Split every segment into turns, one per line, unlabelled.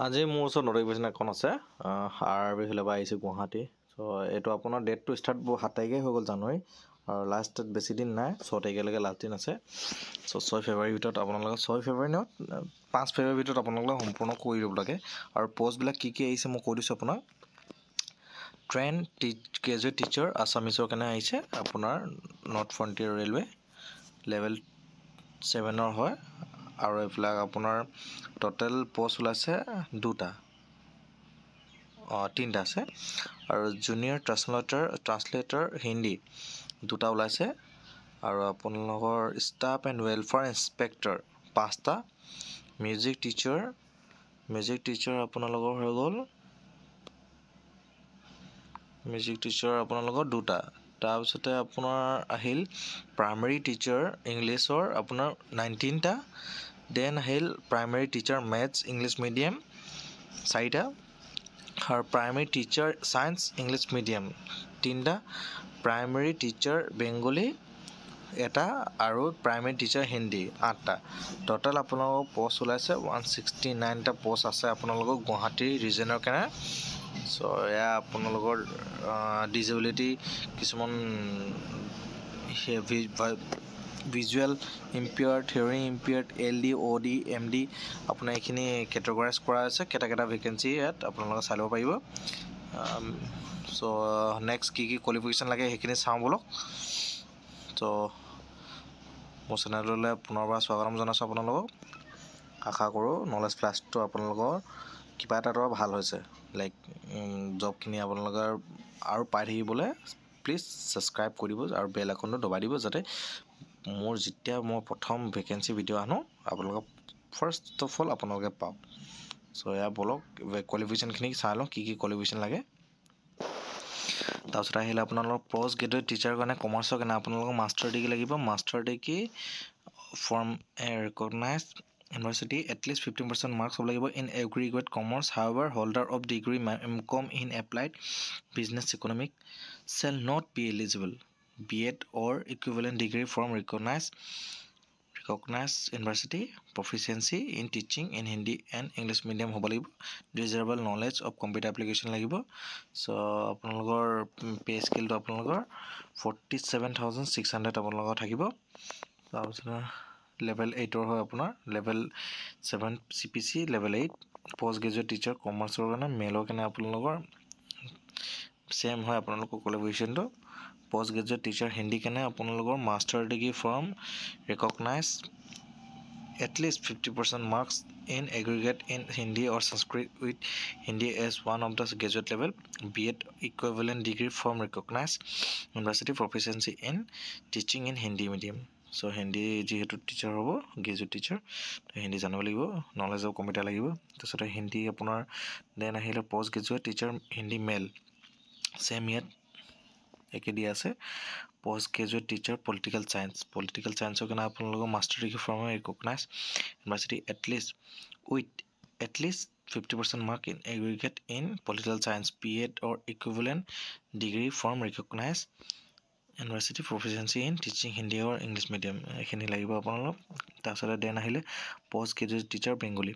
আজি মোৰ ওচৰত নটিফিকেশ্যন এখন আছে আৰবি ফালৰ পৰা আহিছে গুৱাহাটী চ' এইটো আপোনাৰ ডেটটো ষ্টাৰ্ট 7 তাৰিখে হৈ গ'ল জানুৱাৰী আৰু লাষ্ট ডেট বেছি দিন নাই 6 তাৰিখলৈকে লাষ্ট দিন আছে চ' 6 ফেব্ৰুৱাৰীৰ ভিতৰত আপোনালোকে 6 ফেব্ৰুৱাৰী নহয় 5 ফেব্ৰুৱাৰীৰ ভিতৰত আপোনালোকে সম্পূৰ্ণ কৰি দিব লাগে আৰু পষ্টবিলাক কি আহিছে মই কৈ দিছোঁ আপোনাক ট্ৰেইন গ্ৰেজুৱেট টিচাৰ আছামিছৰ কাৰণে আহিছে আপোনাৰ নৰ্থ ফ্ৰণ্টিয়াৰ ৰেলৱে লেভেল 7ৰ হয় আৰু এইবিলাক আপোনাৰ টোটেল পোষ্ট ওলাইছে তিনিটা আছে আৰু জুনিয়ৰ ট্ৰান্সলেটৰ হিন্দী দুটা ওলাইছে আৰু আপোনালোকৰ ষ্টাফ এণ্ড ৱেলফেয়াৰ ইনস্পেক্টৰ 5টা মিউজিক টিচাৰ আপোনালোকৰ হৈ গ'ল দুটা তাৰপিছতে আপোনাৰ আহিল প্ৰাইমেৰী টিচাৰ ইংলিছৰ আপোনাৰ 19টা দেন আহিল primary teacher maths English medium 4টা আৰু primary teacher science English medium 3টা প্ৰাইমেৰী টিচাৰ বেংগলী এটা আৰু প্ৰাইমেৰী টিচাৰ হিন্দী 8টা টোটেল আপোনালোকৰ পোষ্ট ওলাইছে 169টা পোষ্ট আছে আপোনালোকৰ গুৱাহাটী ৰিজনৰ কাৰণে চ' এয়া আপোনালোকৰ ডিজেবিলিটি কিছুমান visual impaired hearing impaired LD OD MD আপোনাৰ এইখিনি কেটেগৰাইজ কৰা আছে কেইটা ভেকেঞ্চি ইয়াত আপোনালোকে চাই ল'ব পাৰিব চ' নেক্সট কি কোৱালিফিকেশ্যন লাগে সেইখিনি চাওঁ বলক চ' মোৰ চেনেললৈ পুনৰবাৰ স্বাগতম জনাইছোঁ আপোনালোকক আশা কৰোঁ নলেজ প্লাছটো আপোনালোকৰ কিবা এটা ভাল হৈছে লাইক জবখিনি আপোনালোকৰ আৰু পাই থাকিবলৈ প্লিজ ছাবস্ক্ৰাইব কৰি দিব আৰু বেল আইকনটো দবাই দিব যাতে মোৰ যেতিয়া মই প্ৰথম ভেকেঞ্চি ভিডিঅ' আনো আপোনালোকক ফাৰ্ষ্ট অফ অল আপোনালোকে পাওক চ' এয়া বলক কোৱালিফিকেশ্যনখিনি চাই লওঁ কি কোৱালিফিকেশ্যন লাগে তাৰপিছত আহিলে আপোনালোকৰ পষ্ট গ্ৰেজুৱেট টিচাৰৰ কাৰণে কমাৰ্চৰ কাৰণে আপোনালোকক মাষ্টাৰ ডিগ্ৰী লাগিব master degree from a recognised university at least 15% marks হ'ব লাগিব in aggregate commerce however holder of degree MCOM in applied business economic shall not be eligible BEd or equivalent degree from recognized university proficiency in teaching in Hindi and English medium হ'ব লাগিব desirable knowledge of computer application লাগিব so আপোনালোকৰ pay স্কেলটো আপোনালোকৰ 47,600 আপোনালোকৰ থাকিব তাৰপিছত level 8ৰ হয় আপোনাৰ level 7 CPC level 8 post graduate teacher কমাৰ্চৰ কাৰণে মেলৰ কাৰণে আপোনালোকৰ সেম হয় আপোনালোকৰ কোৱালিফিকেশ্যনটো পোষ্ট গ্ৰেজুৱেট টিচাৰ হিন্দী কাৰণে আপোনালোকৰ master degree from recognized at least 50% marks in aggregate in Hindi or Sanskrit with Hindi as one of the graduate level BEd equivalent degree from recognized university proficiency in teaching in Hindi medium চ' হিন্দী যিহেতু teacher হ'ব graduate teacher তো হিন্দী জানিব লাগিব knowledge of computer লাগিব তাৰপিছতে হিন্দী আপোনাৰ then আহিলে post graduate teacher Hindi মেল same ইয়াত একে দিয়া আছে পোষ্ট গ্ৰেজুৱেট টিচাৰ পলিটিকেল চায়েন্সৰ কাৰণে আপোনালোকৰ master degree from recognized university at least 50% mark in aggregate in political science BEd or equivalent degree from recognized university proficiency in teaching Hindi or English medium এইখিনি লাগিব আপোনালোক তাৰপিছতে দেন আহিলে post graduate teacher Bengali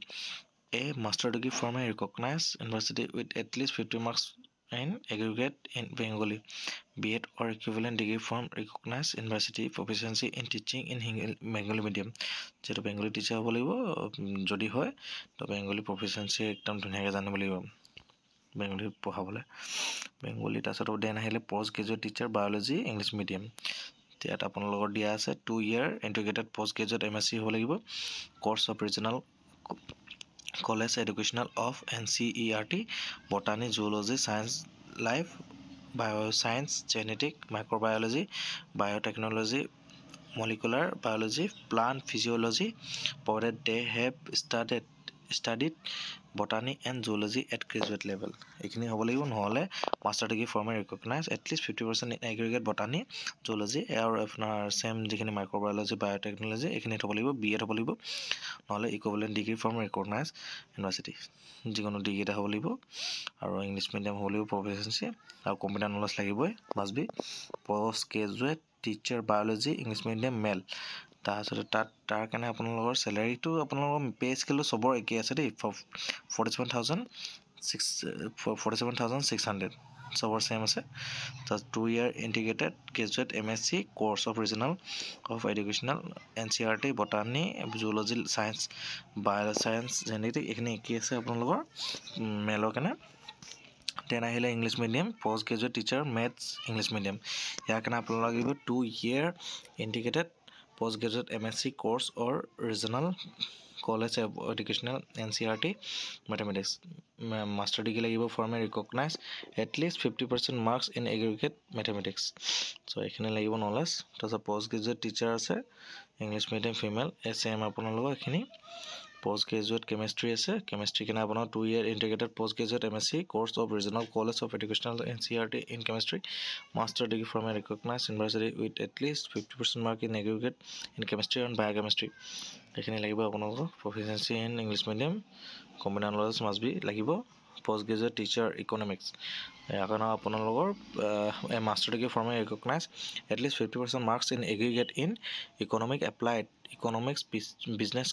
master degree from recognized university with at least 50 marks in aggregate in Bengali BEd or equivalent degree from recognized university proficiency in teaching in Bengali medium যেটো Bengali teacher হ'ব লাগিব যদি হয় তো বেংগলী প্ৰফিচিয়েঞ্চি একদম ধুনীয়াকৈ জানিব লাগিব বেংগলী পঢ়াবলৈ বেংগলী তাৰপিছত দেন আহিলে post graduate teacher biology English medium ইয়াত আপোনালোকৰ দিয়া আছে 2 year integrated post graduate MSc হ'ব লাগিব course of regional College Educational of NCERT Botany Zoology Science Life Bioscience Genetic Microbiology Biotechnology Molecular Biology Plant Physiology provided they have studied botany and zoology at graduate level এইখিনি হ'ব লাগিব নহলে master degree from recognized at least 50% in aggregate botany zoology আৰু আপোনাৰ same যিখিনি মাইক্ৰ'বায়'লজি biotechnology এইখিনি হ'ব লাগিব BEd হ'ব লাগিব নহলে equivalent degree from recognized university যিকোনো ডিগ্ৰী এটা হ'ব লাগিব আৰু ইংলিছ মিডিয়াম হ'ব লাগিব প্ৰফিচিয়েঞ্চি আৰু কম্পিউটাৰ নলেজ লাগিবই must be post graduate teacher biology English medium male তাৰপিছত তাৰ কাৰণে আপোনালোকৰ চেলাৰীটো আপোনালোকৰ পে স্কেলটো চবৰ একেই আছে দেই 47,600 চবৰ চেম আছে তাৰপিছত 2 year integrated graduate MSc course of regional of educational NCERT botany zoology science bioscience genetic এইখিনি একেই আছে আপোনালোকৰ মেলৰ কাৰণে দেন আহিলে English medium post graduate teacher maths English medium ইয়াৰ কাৰণে আপোনালোকৰ লাগিব 2 year integrated post graduate MSc course or regional college of educational NCERT mathematics master degree লাগিব from a recognized at least 50% marks in aggregate mathematics so এখানে লাগিব knowledge তাৰপিছত post graduate teacher আছে English medium female same আপোনালোকৰ এখানে post graduate chemistry আছে chemistry কেনে আপোনাৰ 2 year integrated post graduate MSc course of regional college of educational NCERT in chemistry master degree from a recognized university with at least 50% mark in aggregate in chemistry and biochemistry এখানে লাগিব আপোনালোকৰ proficiency in English medium combined knowledge must be লাগিব post graduate teacher economics এখানে আপোনালোকৰ a master degree from a recognized at least 50% marks in aggregate in economic applied economics business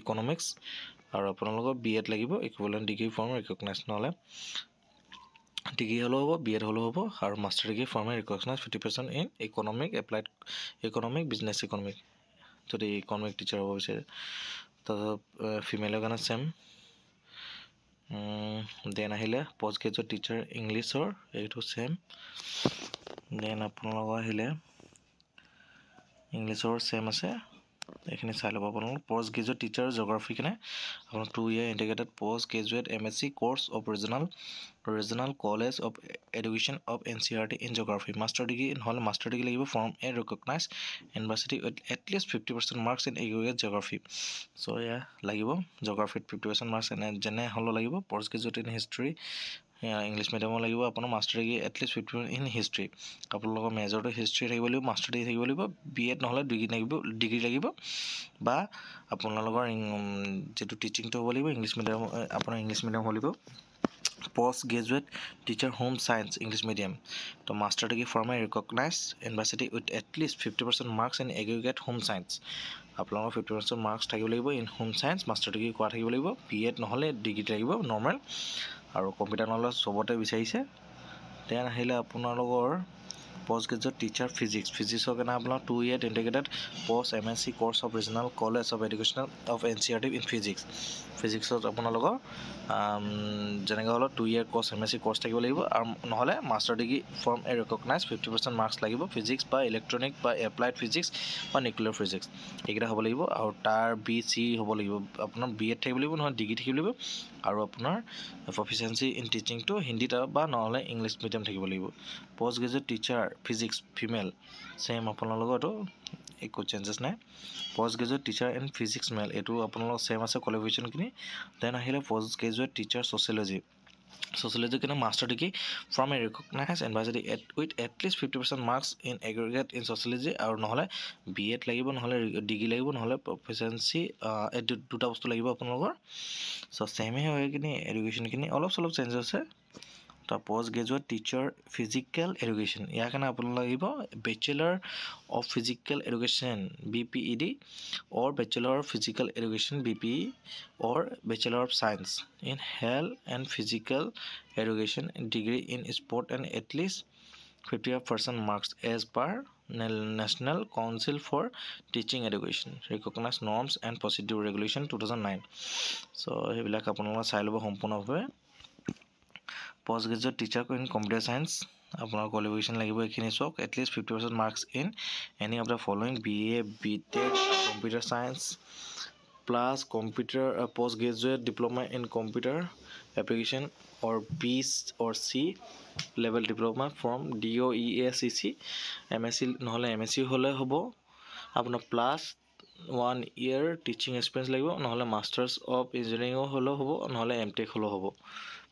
economics আৰু আপোনালোকৰ BEd লাগিব equivalent degree from recognized নহলে degree হলো হ'ব BEd হলো হ'ব আৰু master degree from a recognized 50% in economic applied economic business economic যদি ইকনমিক টিচাৰ হ'ব বিচাৰে তাৰপিছত ফিমেলৰ কাৰণে চেম দেন আহিলে পষ্ট গ্ৰেজুৱেট টিচাৰ ইংলিছৰ এইটো চেম দেন আপোনালোকৰ আহিলে ইংলিছৰ চেম আছে এখানে চাই ল'ব আপোনালোক পষ্ট গ্ৰেজুৱেট টিচাৰ জিঅ'গ্ৰাফি কেনে আপোনাৰ 2 year integrated post graduate MSc course of regional college of education of NCERT in geography master degree নহ'লে মাষ্টাৰ ডিগ্ৰী লাগিব from a recognised university with at least 50% marks in aggregate geography so' এয়া লাগিব জিঅ'গ্ৰাফিত 50% marks যেনে হ'লেও লাগিব post graduate in history English মিডিয়ামৰ লাগিব আপোনাৰ master degree at least 50% in history আপোনালোকৰ মেজৰটো হিষ্ট্ৰী থাকিব লাগিব মাষ্টাৰ ডিগ্ৰী থাকিব লাগিব BEd নহ'লে ডিগ্ৰী লাগিব বা আপোনালোকৰ যেটো টিচিংটো হ'ব লাগিব ইংলিছ মিডিয়াম আপোনাৰ ইংলিছ মিডিয়াম হ'ব লাগিব post graduate teacher home science English medium to master degree from a recognized university with at least 50% marks in aggregate home science আপোনালোকৰ 50% marks থাকিব লাগিব in home science master degree কৰা থাকিব লাগিব BEd নহ'লে degree থাকিব নৰ্মেল আৰু computer knowledge সবতে বিচাৰিছে দেন আহিলে আপোনালোকৰ post graduate teacher physicsৰ কাৰণে আপোনাৰ 2 year integrated post MSc course of regional college of educational of NCERT in physicsত আপোনালোকৰ যেনেকৈ হ'লে 2 year course MSc course থাকিব লাগিব আৰু নহ'লে master degree from a recognised 50% marks লাগিব ফিজিক্স বা ইলেক্ট্ৰনিক বা এপ্লাইড ফিজিক্স বা নিউক্লিয়াৰ ফিজিক্স এইকেইটা হ'ব লাগিব আৰু তাৰ BC হ'ব লাগিব আপোনাৰ BEd থাকিব লাগিব নহয় ডিগ্ৰী থাকিব লাগিব আৰু আপোনাৰ প্ৰফিচিয়েঞ্চি ইন টিচিংটো হিন্দীত বা নহ'লে ইংলিছ মিডিয়াম থাকিব লাগিব post graduate teacher physics female same আপোনালোকৰ এইটো একো চেঞ্জেছ নাই post graduate teacher in physics male এইটো আপোনালোকৰ চেম আছে কোৱালিফিকেশ্যনখিনি দেন আহিলে পোষ্ট গ্ৰেজুৱেট টিচাৰ ছ'চিয়লজি কাৰণে master degree from a recognised university with at least 50% marks in aggregate in sociology আৰু নহ'লে BEd লাগিব নহ'লে ডিগ্ৰী লাগিব নহ'লে প্ৰফিচিয়েঞ্চি এই দুটা বস্তু লাগিব আপোনালোকৰ চ' চেমে হয় কিনি এডুকেশ্যনখিনি অলপ চলপ চেঞ্জ আছে তাৰ post graduate teacher physical education ইয়াৰ কাৰণে আপোনালোক লাগিব bachelor of physical education BPED or Bachelor of Physical Education BPE or Bachelor of Science in Health and Physical Education degree in sport and at least 50% marks as per National Council for Teaching Education recognized norms and procedure regulation 2009 so সেইবিলাক আপোনালোকে চাই ল'ব সম্পূৰ্ণভাৱে post graduate teacher in computer science আপোনাৰ qualification লাগিব এখিনি চক at least 50% marks in any of the following BA BTech computer science plus computer post graduate diploma in computer application or B or C level diploma from DOEACC MSc নহলে MSc হলে হ'ব আপোনাৰ plus 1 year teaching experience লাগিব নহলে masters of engineering হলে হ'ব নহলে MTech হলে হ'ব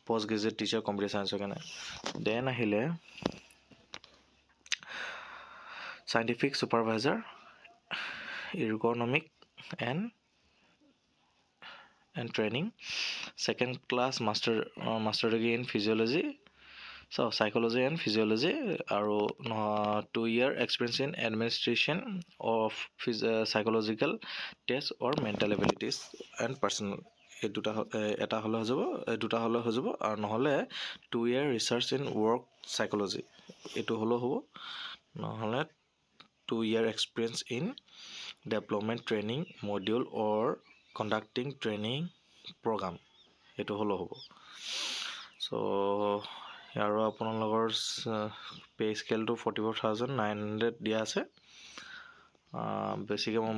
post graduate teacher computer science কাৰণে then আহিলে scientific supervisor ergonomic and training second class master degree in physiology So psychology and physiology আৰু 2-year experience in administration of psychological tests or mental abilities and personal এই এটা হলে হৈ যাব দুটা হলে হৈ যাব আৰু নহলে 2-year research in work psychology এইটো হলো হ'ব নহলে 2-year experience in development training module or conducting training program এইটো হলো হ'ব so আৰু আপোনালোকৰ পে স্কেলটো 44,900 দিয়া আছে বেছিকৈ মই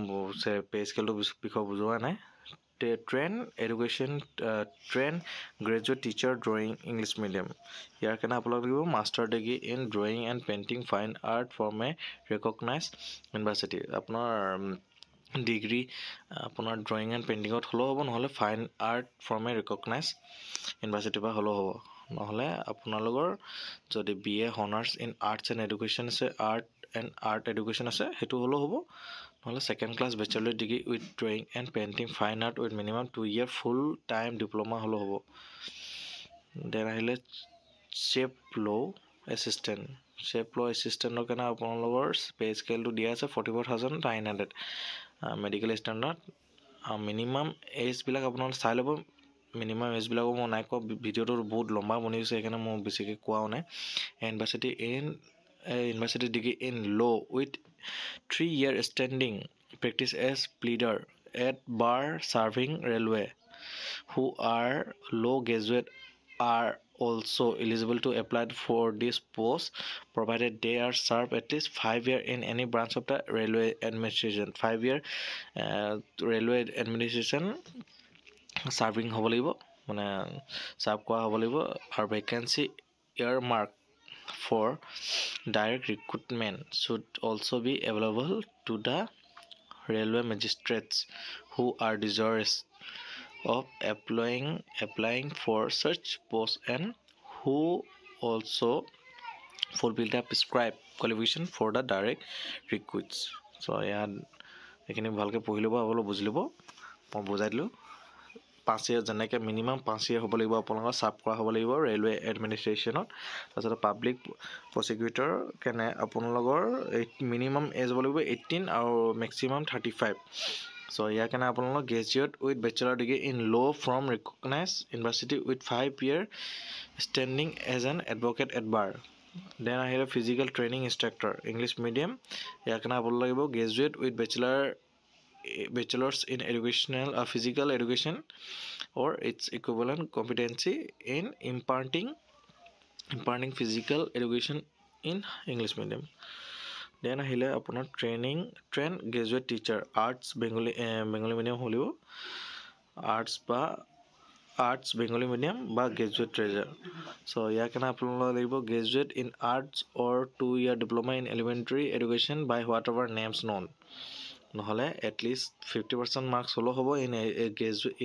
পে স্কেলটো বিষয়ে বুজোৱা নাই train education train graduate teacher drawing English medium ইয়াৰ কাৰণে আপোনালোক লাগিব master degree in drawing and painting fine art from a recognized university আপোনাৰ ডিগ্ৰী আপোনাৰ ড্ৰয়িং এণ্ড পেইণ্টিঙত হ'লেও হ'ব নহ'লে fine art from A recognise ইউনিভাৰ্চিটিৰ পৰা হ'লেও হ'ব নহ'লে আপোনালোকৰ যদি BA honours in arts and education আছে আৰ্ট এডুকেশ্যন আছে সেইটো হ'লেও হ'ব নহ'লে second class bachelor degree with drawing and painting fine art with minimum 2-year full time diploma হ'লেও হ'ব দেন আহিলে শ্বেপ ল' এছিষ্টেণ্টৰ কাৰণে আপোনালোকৰ পে স্কেলটো দিয়া আছে 44,900 মেডিকেল ষ্টেণ্ডাৰ্ড মিনিমাম এজবিলাক আপোনালোকে চাই ল'ব মিনিমাম এজবিলাকো মই নাই কোৱা ভিডিঅ'টো বহুত লম্বা বনিছে সেইকাৰণে মই বেছিকৈ কোৱাও নাই ইউনিভাৰ্চিটি ডিগ্ৰী ইন ল' with 3-year standing practice as pleader at bar serving railway who are law graduate are also eligible to apply for this post provided they are served at least 5 years in any branch of the railway administration 5-year railway administration serving হ'ব লাগিব মানে সাৰ্ভ কৰা হ'ব লাগিব আৰু vacancy earmark for direct recruitment should also be available to the railway magistrates who are desirous of applying for such posts and who also fulfill the prescribed qualification for the direct recruits so ইয়াত এইখিনি ভালকৈ পঢ়ি ল'ব আপোনালোকে বুজি ল'ব মই বুজাই দিলোঁ 5 year যেনেকৈ মিনিমাম 5 year হ'ব লাগিব আপোনালোকৰ চাৰ্ভ কৰা হ'ব লাগিব ৰেলৱে এডমিনিষ্ট্ৰেশ্যনত তাৰপিছত পাব্লিক প্ৰচিকিউটৰ কেনে আপোনালোকৰ মিনিমাম এজ হ'ব লাগিব 18 আৰু মেক্সিমাম 35 so ইয়াৰ কাৰণে আপোনালোকৰ graduate with bachelor degree in law' from recognise university with 5-year standing as an advocate at bar then আহিলে physical training instructor English medium ইয়াৰ কাৰণে আপোনালোক লাগিব graduate with bachelor's in educational physical education or its equivalent competency in imparting physical education in English medium then ahile apunar train graduate teacher arts bengali medium holibo arts bengali medium ba graduate treasure so yakana apnalok libo graduate in arts or 2-year diploma in elementary education by whatever names known নহলে at least 50% marks হলো হ'ব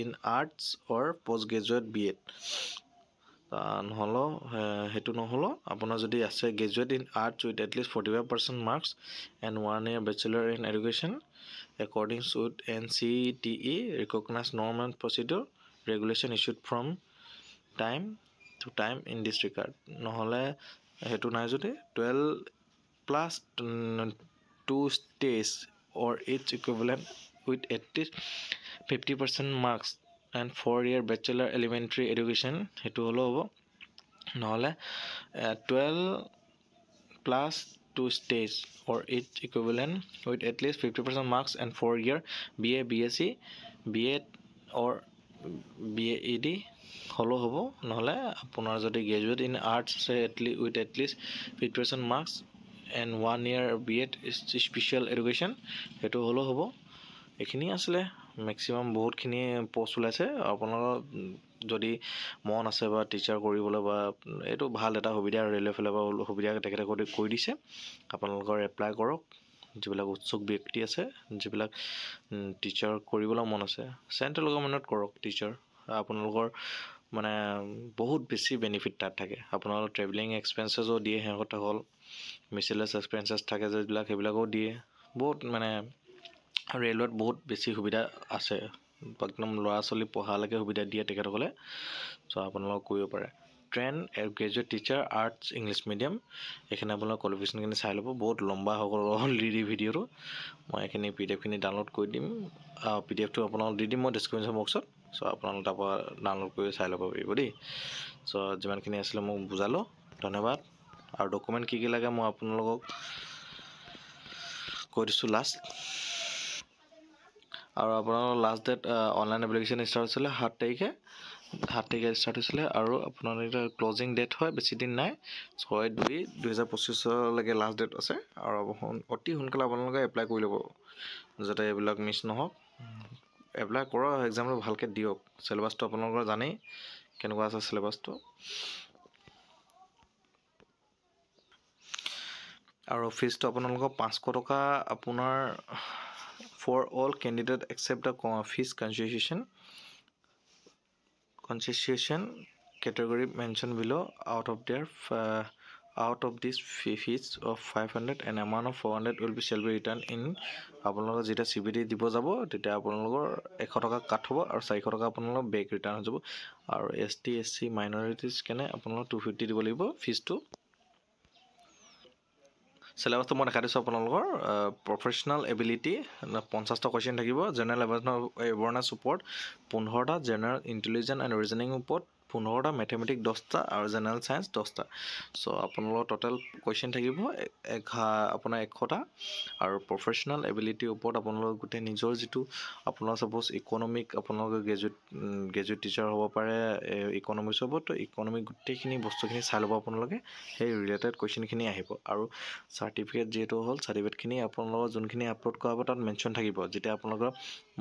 in arts or postgraduate BEd নহলো হেতু নহলো আপোনাৰ যদি আছে graduate in arts with at least 45% marks and 1-year bachelor in education according to NCTE recognized norm and procedure regulation issued from time to time in this regard নহলে হেতু নাই যদি 12 plus 2 stage or its equivalent with at least 50% marks and 4-year bachelor elementary education hetu holo hobo নহলে 12 plus 2 stage or its equivalent with at least 50% marks and 4-year BA BSc BEd or BEd holo hobo নহলে আপোনাৰ যদি graduate in arts with at least 50% marks and 1-year BEd special education hetu holo hobo এখিনি আসলে maximum বহুত খিনি post ওলাইছে আপোনালোকৰ যদি মন আছে বা টিচাৰ কৰিবলৈ বা এটো ভাল এটা সুবিধা ৰেলৱে ফেলে বা সুবিধা তেখেতে কৈ দিছে আপোনালোকৰ এপ্লাই কৰক যিবিলাক উৎসুক ব্যক্তি আছে যিবিলাক টিচাৰ কৰিবলৈ মন আছে চেন্ট্ৰেল গভৰ্ণমেণ্টত কৰক টিচাৰ আপোনালোকৰ মানে বহুত বেছি বেনিফিট তাত থাকে আপোনালোকৰ ট্ৰেভেলিং এক্সপেন্সেসও দিয়ে হেকটা হল মিসেলাস এক্সপেন্সেস থাকে যেবিলাক হেবিলাকও দিয়ে বহুত মানে ৰেলৱেত বহুত বেছি সুবিধা আছে একদম লৰা চলি পঢ়ালৈকে সুবিধা দিয়ে তেখেতসকলে সো আপোনালোক কৰিব পাৰে train graduate teacher arts English medium এইখিনি আপোনালোকৰ কোৱালিফিকেশ্যনখিনি চাই ল'ব বহুত লম্বা হৈ গ'ল অলৰেডি ভিডিঅ'টো মই এইখিনি PDF খিনি ডাউনলোড কৰি দিম PDFটো আপোনালোকক দি দিম মই ডেছক্ৰিপশ্যন বক্সত চ' আপোনালোকে তাৰপৰা ডাউনলোড কৰি চাই ল'ব পাৰিব দেই চ' যিমানখিনি আছিলে মোক বুজালোঁ ধন্যবাদ আৰু ডকুমেণ্ট কি কি লাগে মই আপোনালোকক কৈ দিছোঁ লাষ্ট আৰু আপোনালোকৰ last date online application start হৈছিলে 7 তাৰিখে ষ্টাৰ্ট হৈছিলে আৰু আপোনালোকৰ ক্লজিং ডেট হয় বেছি দিন নাই 6/2/2025লৈকে লাষ্ট ডেট আছে আৰু অতি সোনকালে আপোনালোকে এপ্লাই কৰি ল'ব যাতে এইবিলাক মিছ নহওক এপ্লাই কৰক এক্সামটো ভালকৈ দিয়ক চিলেবাছটো আপোনালোকৰ জানেই কেনেকুৱা আছে চিলেবাছটো আৰু ফিজটো আপোনালোকৰ 500 টকা আপোনাৰ for all candidate except the fees concession category mentioned below out of this fees of 500 an amount of 400 will be shall be returned in আপোনালোকৰ যেতিয়া CBT দিব যাব তেতিয়া আপোনালোকৰ 100 টকা কাট হ'ব আৰু 400 টকা আপোনালোকৰ বেক ৰিটাৰ্ণ হৈ যাব আৰু ST SC মাইনৰিটিজ কেনে আপোনালোকৰ 250 দিব লাগিব ফিজটো চিলেবাছটো মই দেখাই দিছোঁ আপোনালোকৰ প্ৰফেশ্যনেল এবিলিটি 50টা কুৱেশ্যন থাকিব জেনেৰেল এৱাৰনেছ ওপৰত 15টা জেনেৰেল ইণ্টেলিজেন্স এণ্ড ৰিজনিং ওপৰত 15টা মেথমেটিক্স 10টা আৰু জেনেৰেল চায়েন্স 10টা চ' আপোনালোকৰ টোটেল কুৱেশ্যন থাকিব আপোনাৰ 100টা আৰু প্ৰফেশ্যনেল এবিলিটিৰ ওপৰত আপোনালোকৰ গোটেই নিজৰ যিটো আপোনাৰ ছাপ'জ ইকনমিক আপোনালোকে গ্ৰেজুৱেট টিচাৰ হ'ব পাৰে ইকনমিক্স হ'ব তো ইকনমিক গোটেইখিনি বস্তুখিনি চাই ল'ব আপোনালোকে সেই ৰিলেটেড কুৱেশ্যনখিনি আহিব আৰু চাৰ্টিফিকেট যিহেতু হ'ল চাৰ্টিফিকেটখিনি আপোনালোকৰ যোনখিনি আপলোড কৰা হ'ব তাত মেনশ্যন থাকিব যেতিয়া আপোনালোকৰ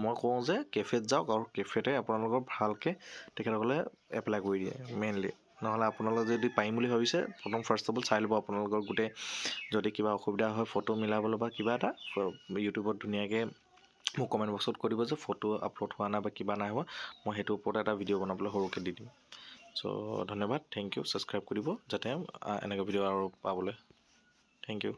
মই কওঁ যে কেফেত যাওক আৰু কেফেতে আপোনালোকৰ ভালকৈ তেখেতসকলে এপ্লাই কৰি দিয়ে মেইনলি নহ'লে আপোনালোকে যদি পাৰিম বুলি ভাবিছে প্ৰথম ফাৰ্ষ্ট অফ অল চাই ল'ব আপোনালোকৰ গোটেই যদি কিবা অসুবিধা হয় ফটো মিলাবলৈ বা কিবা এটা ইউটিউবত ধুনীয়াকৈ মোক কমেণ্ট বক্সত কৈ দিব যে ফটো আপলোড হোৱা নাই বা কিবা নাই হোৱা মই সেইটোৰ ওপৰত এটা ভিডিঅ' বনাবলৈ সৰুকৈ দি দিম চ' ধন্যবাদ থেংক ইউ ছাবস্ক্ৰাইব কৰিব যাতে এনেকৈ ভিডিঅ' আৰু পাবলৈ থেংক ইউ